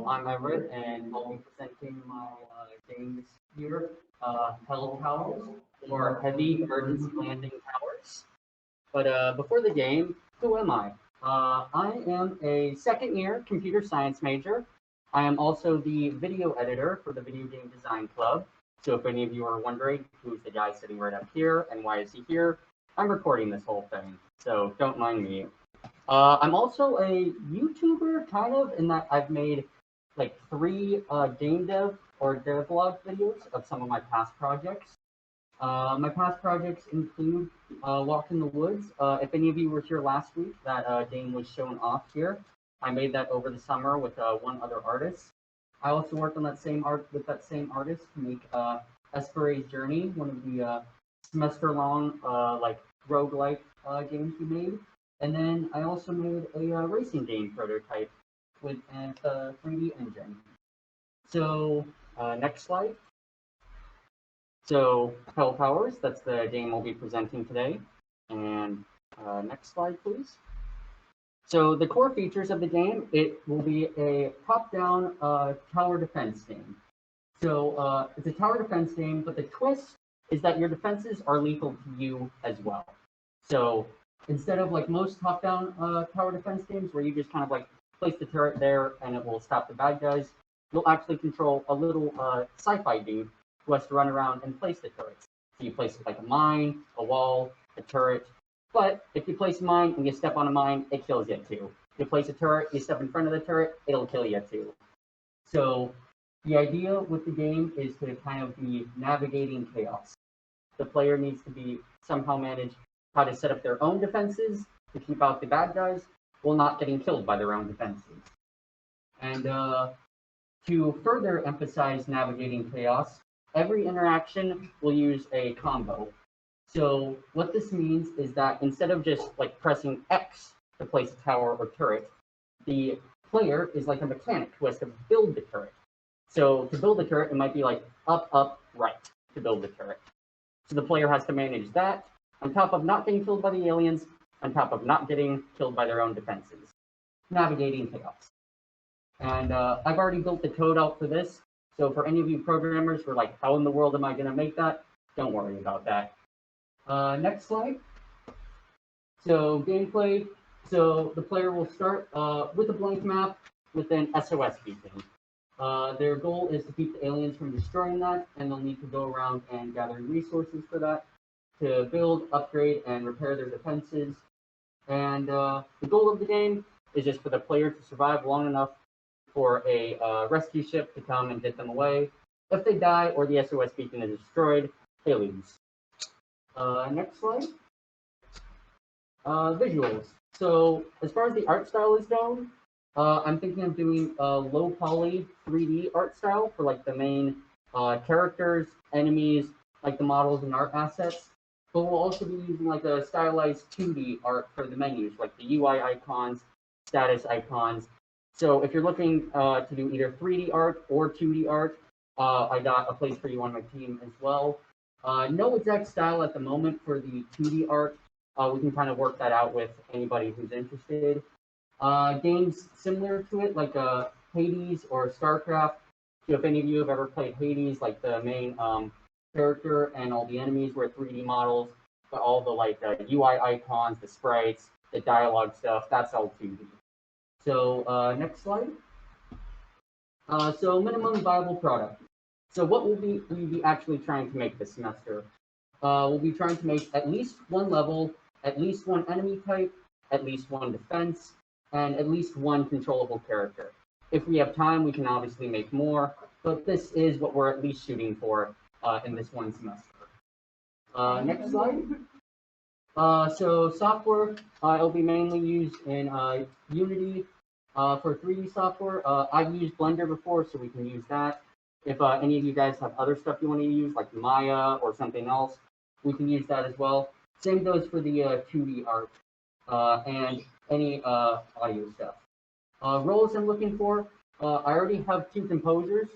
I'm Everette, and I'll be presenting my game this year, HELTowers, or Heavy Emergency Landing Towers. But before the game, who am I? I am a second-year computer science major. I am also the video editor for the Video Game Design Club. So if any of you are wondering who's the guy sitting right up here and why is he here, I'm recording this whole thing, so don't mind me. I'm also a YouTuber, kind of, in that I've made like 3 game dev or devlog videos of some of my past projects. My past projects include Walk in the Woods. If any of you were here last week, that game was shown off here. I made that over the summer with one other artist. I also worked on that same artist to make Espere's Journey, one of the semester-long like roguelike games we made. And then I also made a racing game prototype with a 3D engine. So next slide. So HELTowers, that's the game we'll be presenting today. And next slide, please. So the core features of the game, it will be a top-down tower defense game. So it's a tower defense game, but the twist is that your defenses are lethal to you as well. So instead of like most top-down tower defense games where you just kind of like place the turret there and it will stop the bad guys, you'll actually control a little sci-fi dude who has to run around and place the turrets. So you place like a mine, a wall, a turret. But if you place a mine and you step on a mine, it kills you too. If you place a turret, you step in front of the turret, it'll kill you too. So the idea with the game is to kind of be navigating chaos. The player needs to be somehow manage how to set up their own defenses to keep out the bad guys while not getting killed by their own defenses. And to further emphasize navigating chaos, every interaction will use a combo. So what this means is that instead of just like pressing X to place a tower or turret, the player is like a mechanic who has to build the turret. So to build the turret, it might be like up, up, right to build the turret. So the player has to manage that on top of not getting killed by the aliens, on top of not getting killed by their own defenses. Navigating chaos. And I've already built the code out for this. So for any of you programmers who are like, how in the world am I going to make that? Don't worry about that. Next slide. So gameplay. So the player will start with a blank map with an SOS beacon. Their goal is to keep the aliens from destroying that, and they'll need to go around and gather resources for that to build, upgrade, and repair their defenses. And the goal of the game is just for the player to survive long enough for a rescue ship to come and get them away. If they die or the SOS beacon is destroyed, they lose. Next slide. Visuals. So as far as the art style is going, I'm thinking of doing a low poly 3D art style for like the main characters, enemies, like the models and art assets. But we'll also be using like a stylized 2D art for the menus, like the UI icons, status icons. So if you're looking to do either 3D art or 2D art, I got a place for you on my team as well. No exact style at the moment for the 2D art. We can kind of work that out with anybody who's interested. Games similar to it, like Hades or StarCraft. So if any of you have ever played Hades, like the main character and all the enemies were 3D models, but all the like UI icons, the sprites, the dialogue stuff, that's all 2D. So next slide. So minimum viable product. So what will we be actually trying to make this semester? We'll be trying to make at least 1 level, at least 1 enemy type, at least 1 defense, and at least 1 controllable character. If we have time, we can obviously make more, but this is what we're at least shooting for in this 1 semester. Next slide. So software, it'll be mainly used in Unity. For 3D software, I've used Blender before, so we can use that. If any of you guys have other stuff you want to use, like Maya or something else, we can use that as well. Same goes for the 2D art and any audio stuff. Roles I'm looking for, I already have 2 composers,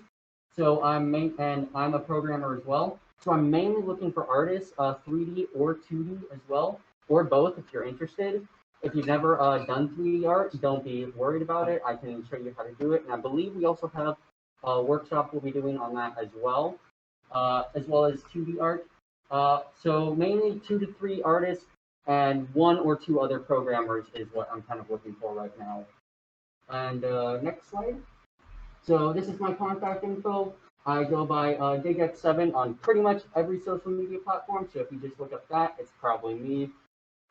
so I'm a programmer as well. So I'm mainly looking for artists, 3D or 2D as well, or both if you're interested. If you've never done 3D art, don't be worried about it. I can show you how to do it. And I believe we also have a workshop we'll be doing on that as well as 2D art. So mainly 2 to 3 artists and 1 or 2 other programmers is what I'm kind of looking for right now. And next slide. So this is my contact info. I go by DigX7 on pretty much every social media platform. So if you just look up that, it's probably me.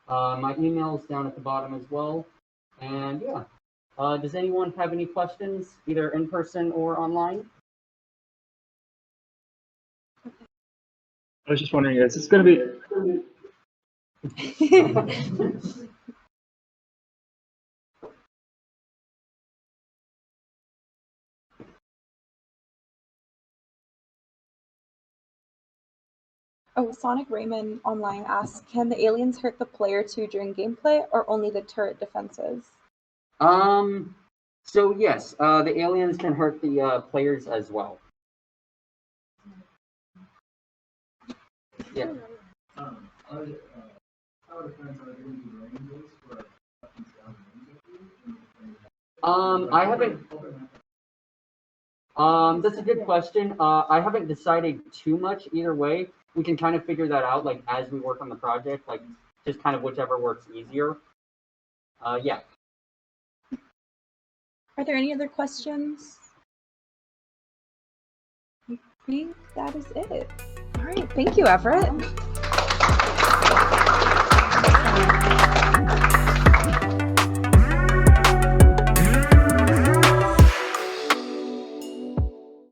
My email is down at the bottom as well. And yeah, does anyone have any questions, either in person or online? I was just wondering, is this going to be? Oh, Sonic Raymond online asks, can the aliens hurt the player too during gameplay, or only the turret defenses? So yes, the aliens can hurt the players as well. Yeah. I haven't. That's a good question. I haven't decided too much either way. We can kind of figure that out, like as we work on the project, like just kind of whichever works easier. Yeah. Are there any other questions? I think that is it. All right, thank you, Everette.